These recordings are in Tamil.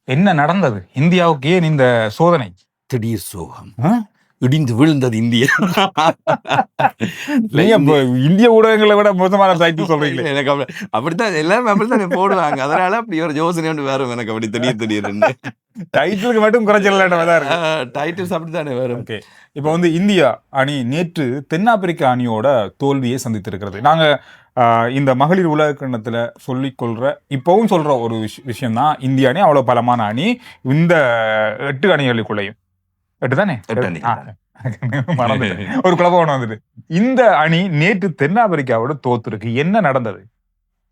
என்ன நடந்தது? இந்தியாவுக்கு ஏன் இந்த சோதனை? திடீர் சோகம். இடிந்து விழுந்தது இந்தியா. இந்திய ஊடகங்களை விட மோசமான டைட்டில் சொல்றீங்களே. எனக்கு அப்படித்தான் எல்லாரும் அப்படித்தான் போடுவாங்க. அதனால அப்படி ஒரு யோசனை ஒன்று வரும் எனக்கு. அப்படி திடீர்னு டைட்டிலுக்கு மட்டும் குறைச்சல் டைட்டில்ஸ் அப்படித்தானே வரும். ஓகே, இப்போ வந்து இந்தியா அணி நேற்று தென்னாப்பிரிக்கா அணியோட தோல்வியை சந்தித்திருக்கிறது. நாங்க இந்த மகளிர் உலக கிண்ணத்துல சொல்லிக்கொள்ற இப்பவும் சொல்ற ஒரு விஷயம் தான், இந்திய அணி அவ்வளவு பலமான அணி. இந்த 8 அணிகளுக்குள்ளேயும் 8 தானே, ஒரு குழப்பம் வந்துட்டு இந்த அணி நேற்று தென்னாப்பிரிக்காவோட தோத்துருக்கு. என்ன நடந்தது?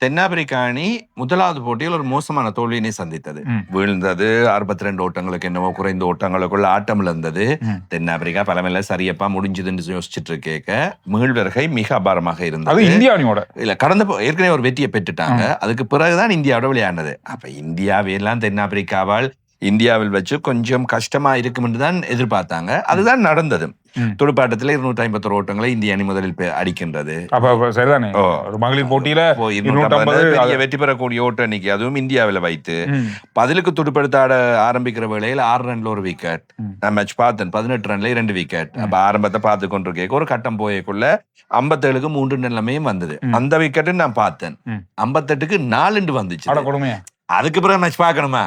தென்னாப்பிரிக்கா அணி முதலாவது போட்டியில் ஒரு மோசமான தோல்வியினை சந்தித்தது. வீழ்ந்தது 62 ஓட்டங்களுக்கு, என்னவோ குறைந்த ஓட்டங்களுக்குள்ள ஆட்டம் இருந்தது. தென்னாப்பிரிக்கா பலமையில சரியப்பா முடிஞ்சதுன்னு யோசிச்சுட்டு கேட்க மீள்வர்கை மிக அபாரமாக இருந்தது. இந்தியா அணியோட இல்ல, கடந்த ஏற்கனவே ஒரு வெற்றியை பெற்றுட்டாங்க. அதுக்கு பிறகுதான் இந்தியாவோட விளையாடினது. அப்ப இந்தியாவையெல்லாம் தென்னாப்பிரிக்காவால் இந்தியாவில் வச்சு கொஞ்சம் கஷ்டமா இருக்கும் என்றுதான் எதிர்பார்த்தாங்க. அதுதான் நடந்தது. துடுப்பாட்டத்தில் 251 ஓட்டங்களை இந்திய அணி முதலில் அடிக்கின்றது. மகளிர் போட்டியில வெற்றி பெறக்கூடிய ஓட்ட அன்னைக்கு, அதுவும் இந்தியாவில் வைத்து பதிலுக்கு துடுப்படுத்த ஆட ஆரம்பிக்கிற வேளையில் 6 ரன்ல ஒரு விக்கெட். நான் மேட்ச் பார்த்தேன், 18 ரன்ல 2 விக்கெட். அப்ப ஆரம்பத்தை பார்த்து கொண்டிருக்க ஒரு கட்டம் போயக்குள்ள 57க்கு 3 நிலைமையும் வந்தது. அந்த விக்கெட்டு நான் பார்த்தேன். 58க்கு 4 வந்துச்சு. அதுக்கு பிறகு மேட்ச் பார்க்கணுமா,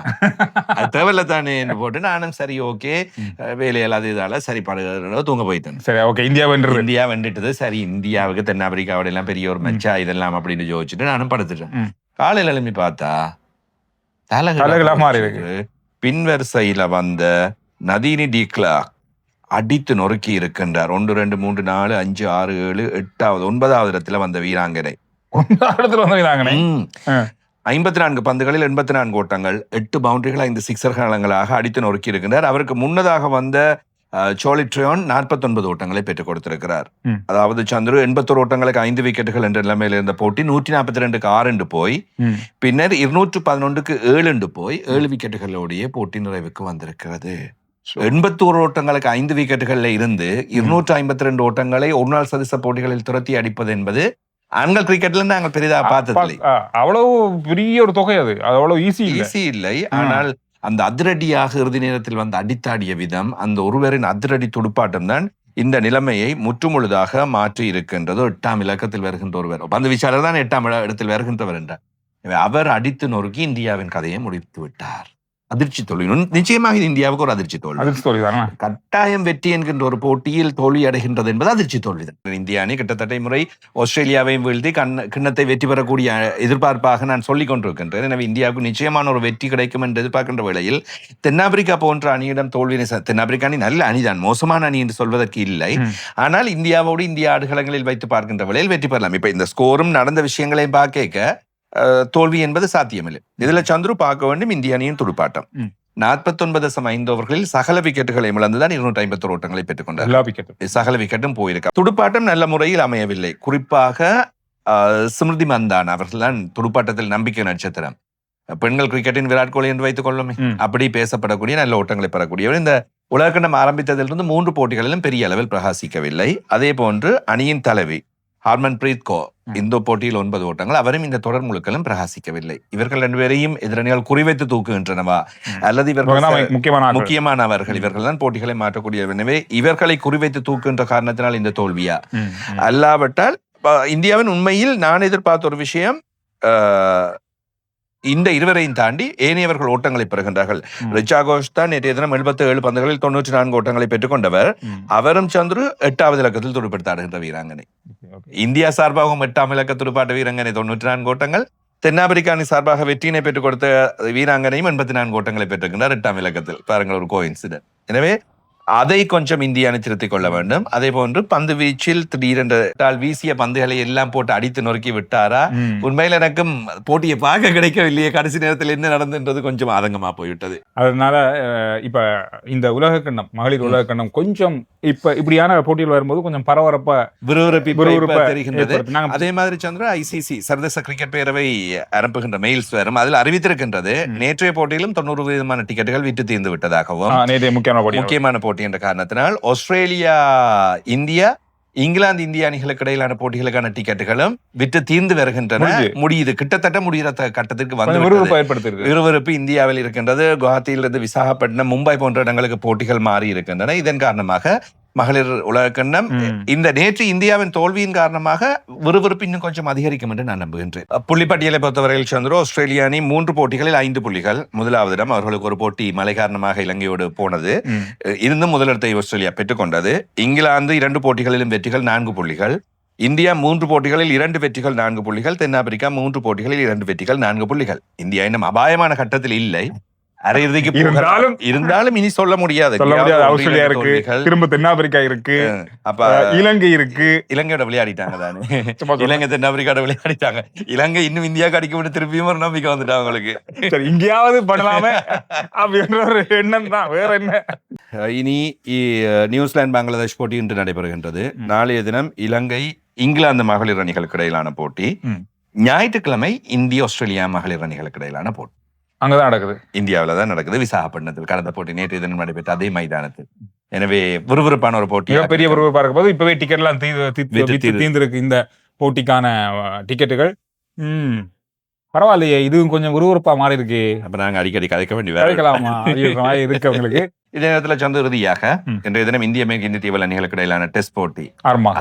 அது தேவையில்ல தானே போட்டு நானும் சரி ஓகே வேலையெல்லாம் அது இதால சரி பாடுகிறதோ தூங்க போயிட்டேன். சரி ஓகே, இந்தியா வென்றுட்டது. சரி, இந்தியாவுக்கு தென்னாப்பிரிக்காவோட எல்லாம் பெரிய ஒரு மேட்சா இதெல்லாம் அப்படின்னு யோசிச்சுட்டு நானும் படுத்துட்டேன். காலையில் எழுப்பி பார்த்தா பின்வரிசையில வந்த நதீனி டி கிளார்க் அடித்து நொறுக்கி இருக்கின்றார். 1 2 3 4 5 6 7 8வது 9வது இடத்துல வந்த வீராங்கனை. 54 பந்துகளில் 84 ஓட்டங்கள், 8 பவுண்டரிகள், 5 சிக்ஸர்களாக அடித்து நொறுக்கி இருக்கின்றார். அவருக்கு முன்னதாக வந்த சோலிட்ரியான் 49 ஓட்டங்களை பெற்றுக் கொடுத்திருக்கிறார். அதாவது சந்துரு 81 ஓட்டங்களுக்கு 5 விக்கெட்டுகள் என்ற நிலைமையில் இருந்த போட்டி 142க்கு 6 போய் பின்னர் 211க்கு 7 போய் 7 விக்கெட்டுகளோடைய போட்டி நிறைவுக்கு வந்திருக்கிறது. 81 ஓட்டங்களுக்கு 5 விக்கெட்டுகள்ல இருந்து 252 ஓட்டங்களை ஒரு நாள் சதிச போட்டிகளில் துரத்தி அடிப்பது என்பது ஆண்கள் கிரிக்கெட்ல நாங்கள் பெரிதா பார்த்ததில்லை. அவ்வளவு பெரிய ஒரு தொகை, அது அவ்வளவு ஈஸி இல்லை. ஆனால் அந்த அதிரடியாக இறுதி நேரத்தில் வந்து அடித்தாடிய விதம், அந்த ஒருவரின் அதிரடி துடுப்பாட்டம் தான் இந்த நிலைமையை முற்றுமுழுதாக மாற்றி இருக்கின்றது. 8ஆம் இலக்கத்தில் வருகின்ற ஒருவர், பந்து வீச்சாளர் தான் 8ஆம் இடத்தில் வருகின்றவர் என்றார். அவர் அடித்து நொறுக்கி இந்தியாவின் கதையை முடித்து விட்டார். அதிர்ச்சி தோல்வி, நிச்சயமாக இது இந்தியாவுக்கு ஒரு அதிர்ச்சி தோல்வி. கட்டாயம் வெற்றி என்கின்ற ஒரு போட்டியில் தோல்வி அடைகின்றது என்பது அதிர்ச்சி தோல்விதான். இந்திய அணி கிட்டத்தட்ட முறை ஆஸ்திரேலியாவையும் வீழ்த்தி கிண்ணத்தை வெற்றி பெறக்கூடிய எதிர்பார்ப்பாக நான் சொல்லிக் கொண்டிருக்கின்றேன். எனவே இந்தியாவுக்கு நிச்சயமான ஒரு வெற்றி கிடைக்கும் என்று எதிர்பார்க்கின்ற வேளையில் தென்னாப்பிரிக்கா போன்ற அணியிடம் தோல்வியை, தென்னாப்பிரிக்கா அணி நல்ல அணிதான், மோசமான அணி என்று சொல்வதற்கு இல்லை. ஆனால் இந்தியாவோடு இந்திய ஆடுகளங்களில் வைத்து பார்க்கின்ற வேளையில் வெற்றி பெறலாம். இப்ப இந்த ஸ்கோரும் நடந்த விஷயங்களையும் பார்க்க தோல்வி என்பது சாத்தியமில்லை. இதுல சந்துரு பார்க்க வேண்டும் இந்திய அணியின் துடுப்பாட்டம். 49.5 ஓவர்களில் சகல விக்கெட்டுகளை இழந்துதான் 251 ஓட்டங்களை பெற்றுக் கொண்டார். சகல விக்கெட்டும் போயிருக்க. துடுப்பாட்டம் நல்ல முறையில் அமையவில்லை. குறிப்பாக ஸ்மிருதி மந்தானா அவர்கள் தான் துடுப்பாட்டத்தில் நம்பிக்கை நட்சத்திரம். பெண்கள் கிரிக்கெட்டின் விராட் கோலி என்று வைத்துக் கொள்ளுமே, அப்படி பேசப்படக்கூடிய நல்ல ஓட்டங்களை பெறக்கூடியவர். இந்த உலகக்கிண்ணம் ஆரம்பித்ததிலிருந்து 3 போட்டிகளிலும் பெரிய அளவில் பிரகாசிக்கவில்லை. அதே போன்று அணியின் தலைவி ஹர்மன்பிரீத் கௌர் இந்த போட்டியில் 9 ஓட்டங்கள், அவரும் இந்த தொடர் முழுக்களும் பிரகாசிக்கவில்லை. இவர்கள் 2 பேரையும் எதிரணிகள் குறிவைத்து தூக்குகின்றனவா அல்லது இவர்கள் முக்கியமானவர்கள், இவர்கள் தான் போட்டிகளை மாற்றக்கூடிய. எனவே இவர்களை குறிவைத்து தூக்குகின்ற காரணத்தினால் இந்த தோல்வியா, அல்லாவிட்டால் இந்தியாவின் உண்மையில் நான் எதிர்பார்த்த ஒரு விஷயம், இந்த இருவரையும் தாண்டி ஏனையவர்கள் ஓட்டங்களை பெறுகின்றார்கள். ரிச்சா கோஷ் தான் நேற்றைய தினம் 77 பந்துகளில் 94 ஓட்டங்களை பெற்றுக் கொண்டவர். அவரும் சந்துரு 8வது இலக்கத்தில் துடுப்படுத்த ஆடுகின்ற வீராங்கனை. இந்தியா சார்பாகவும் 8ஆம் இலக்க துடுப்பாட்ட வீராங்கனை 94 ஓட்டங்கள், தென்னாப்பிரிக்கா அணி சார்பாக வெற்றியினை பெற்றுக் கொடுத்த வீராங்கனையும் 84 ஓட்டங்களை பெற்றிருக்கின்றார் 8ஆம் இலக்கத்தில். பாருங்கள், ஒரு கோஇன்சிடென்ட். எனவே அதை கொஞ்சம் இந்திய அணி திருத்திக் கொள்ள வேண்டும். அதே போன்று பந்து வீச்சில் திடீரென்று வீசிய பந்துகளை எல்லாம் போட்டு அடித்து நொறுக்கி விட்டாரா, உண்மையில் எனக்கும் போட்டியை பார்க்க கிடைக்கவில்லையே, கடைசி நேரத்தில் என்ன நடந்துன்றது கொஞ்சம் ஆதங்கமா போய்விட்டது. அதனால இப்ப இந்த உலகக்கிண்ணம், மகளிர் உலகக்கிண்ணம் கொஞ்சம் இப்ப இப்படியான போட்டியில் வரும்போது கொஞ்சம் பரபரப்பா விறுவிறுப்பா தெரிகின்றது. அதே மாதிரி சந்திர ஐசிசி சர்வதேச கிரிக்கெட் பேரவை அனுப்புகின்ற மெயில்ஸ் வரும், அதில் அறிவித்திருக்கின்றது நேற்றைய போட்டியிலும் 90% டிக்கெட்டுகள் விட்டு தீர்ந்து விட்டதாகவும், முக்கியமான போட்டி என்ற காரணத்தினால் ஆஸ்திரேலியா இந்தியா இங்கிலாந்து இந்திய அணிகளுக்கு இடையிலான போட்டிகளுக்கான டிக்கெட்டுகளும் விற்று தீர்ந்து வருகின்றன. முடியுது, கிட்டத்தட்ட முடிகிற கட்டத்திற்கு வந்து விறுவிறுப்பு இந்தியாவில் இருக்கின்றது. குவஹாத்தியிலிருந்து விசாகப்பட்டினம், மும்பை போன்ற இடங்களுக்கு போட்டிகள் மாறி இருக்கின்றன. இதன் காரணமாக மகளிர் உலகக்கிண்ணம் இந்த நேற்று இந்தியாவின் தோல்வியின் காரணமாக விறுவிறுப்பு இன்னும் கொஞ்சம் அதிகரிக்கும் என்று நான் நம்புகின்றேன். புள்ளிப்பட்டியலை பொறுத்தவரையில் சந்திரோ, ஆஸ்திரேலிய அணி 3 போட்டிகளில் 5 புள்ளிகள். முதலாவது இடம். அவர்களுக்கு ஒரு போட்டி மழை காரணமாக இலங்கையோடு போனது. இருந்தும் முதலிடத்தை ஆஸ்திரேலியா பெற்றுக்கொண்டது. இங்கிலாந்து 2 போட்டிகளிலும் வெற்றிகள், 4 புள்ளிகள். இந்தியா 3 போட்டிகளில் 2 வெற்றிகள், 4 புள்ளிகள். தென்னாப்பிரிக்கா 3 போட்டிகளில் 2 வெற்றிகள், 4 புள்ளிகள். இந்தியா இன்னும் அபாயமான கட்டத்தில் இல்லை. அரையிறுதிக்கு இருந்தாலும் இனி சொல்ல முடியாது. ஆஸ்திரேலியா இருக்கு, திரும்ப தென்னாப்பிரிக்கா இருக்கு, அப்ப இலங்கை இருக்கு. இலங்கையோட விளையாடிட்டாங்க தானே, இலங்கை தென்னாப்பிரிக்காவோட விளையாடிட்டாங்க. இலங்கை இன்னும் இந்தியா கடிக்க விட்டு திருப்பியும் ஒரு நம்பிக்கை வந்துட்டாங்க அவங்களுக்கு. சரி, இங்கேயாவது பண்ணலாமே அப்படின்ற ஒரு எண்ணம் தான், வேற என்ன. இனி நியூசிலாந்து பங்களாதேஷ் போட்டி இன்று நடைபெறுகின்றது. நாளைய தினம் இலங்கை இங்கிலாந்து மகளிர் அணிகளுக்கு இடையிலான போட்டி. ஞாயிற்றுக்கிழமை இந்திய ஆஸ்திரேலியா மகளிர் அணிகளுக்கு இடையிலான போட்டி அங்கதான் நடக்குது, இந்தியாவில தான் நடக்குது. விசாகப்பட்டினத்தில் கடந்த போட்டி நேற்று தினம் நடைபெற்ற அதே மைதானத்தில். எனவே விறுவிறுப்பான ஒரு போட்டி, பெரிய விறுவிறுப்பா இருக்கும் போது இப்பவே டிக்கெட் எல்லாம் தீர்ந்திருக்கு. இந்த போட்டிக்கான டிக்கெட்டுகள் பரவாயில்லையே, இதுவும் கொஞ்சம் விறுவிறுப்பா மாறி இருக்கு. அப்ப நாங்க அடிக்கடி கதைக்க வேண்டிய இருக்கு அவங்களுக்கு. இதே நேரத்தில் சந்த இறுதியாக இன்றைய தினம் இந்திய மேற்கு இந்திய தீவு அணிகளுக்கு இடையிலான டெஸ்ட் போட்டி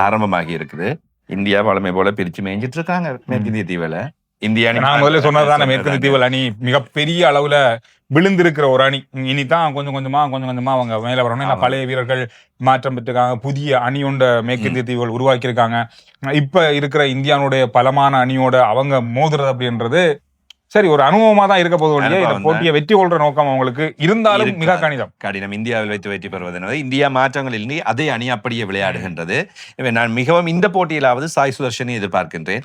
ஆரம்பமாகி இருக்குது. இந்தியா வளமை போல பிரிச்சு மேய்ஞ்சிட்டு இருக்காங்க மேற்கு இந்திய தீவுல. இந்திய அணி நான் முதல்ல சொன்னதுதான், மேற்கு தீவு அணி மிகப்பெரிய அளவுல விழுந்திருக்கிற ஒரு அணி. இனிதான் கொஞ்சம் கொஞ்சமா அவங்க மேல வரணும். பழைய வீரர்கள் மாற்றம் பெற்றிருக்காங்க, புதிய அணி ஒன்ற மேற்கிந்திய தீவுகள் உருவாக்கி இருக்காங்க. இப்ப இருக்கிற இந்தியாவுடைய பலமான அணியோட அவங்க மோதுறது அப்படின்றது சரி ஒரு அனுபவமா தான் இருக்க போது. இந்த போட்டியை வெற்றி கொள்ற நோக்கம் அவங்களுக்கு இருந்தாலும் மிக கடினம். இந்தியாவில் வைத்து வெற்றி பெறுவதனால இந்தியா மாற்றங்கள் இல்லை, அதே அணி அப்படியே விளையாடுகின்றது. நான் மிகவும் இந்த போட்டியிலாவது சாய் சுதர்ஷனை எதிர்பார்க்கின்றேன்.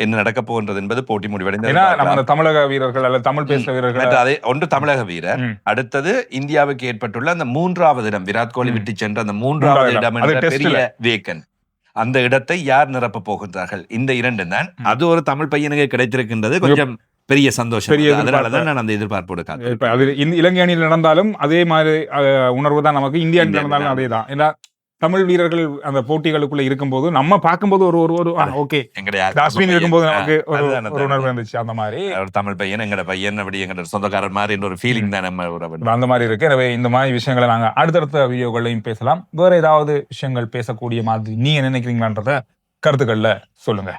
என்ன நடக்க போகின்றது என்பது போட்டி முடிவடைந்தது. நம்ம தமிழக வீரர்கள் அல்லது தமிழ் பேசுகிற வீரர்கள், அதே ஒன்று தமிழக வீரர், அடுத்தது இந்தியாவுக்கு ஏற்பட்டுள்ள அந்த 3வது இடம், விராட் கோலி விட்டு சென்ற அந்த 3வது இடம் பெரிய வேக்கன், அந்த இடத்தை யார் நிரப்ப போகின்றார்கள்? இந்த 2 தான். அது ஒரு தமிழ் பையனுக்கு கிடைத்திருக்கின்றது, கொஞ்சம் பெரிய சந்தோஷம். அதனாலதான் நான் அந்த எதிர்பார்ப்போடு காத்திருக்கேன். இலங்கை அணியில் நடந்தாலும் அதே மாதிரி உணர்வு தான் நமக்கு, இந்திய அணியில் நடந்தாலும் அதே தான். ஏன்னா தமிழ் வீரர்கள் அந்த போட்டிகளுக்குள்ள இருக்கும்போது நம்ம பார்க்கும்போது ஒரு ஓகே, அஸ்வின் இருக்கும்போது நமக்கு ஒரு உணர்வு இருந்துச்சு. அந்த மாதிரி ஒரு தமிழ் பையன், எங்கட பையன், அப்படி எங்கட சொந்தக்காரர் மாதிரி ஒரு ஃபீலிங் தான் நம்ம அந்த மாதிரி இருக்கு. எனவே இந்த மாதிரி விஷயங்களை நாங்க அடுத்தடுத்த வீடியோக்கள்லையும் பேசலாம். வேற ஏதாவது விஷயங்கள் பேசக்கூடிய மாதிரி நீங்க நினைக்கிறீங்களான்றத கருத்துக்கள்ல சொல்லுங்க.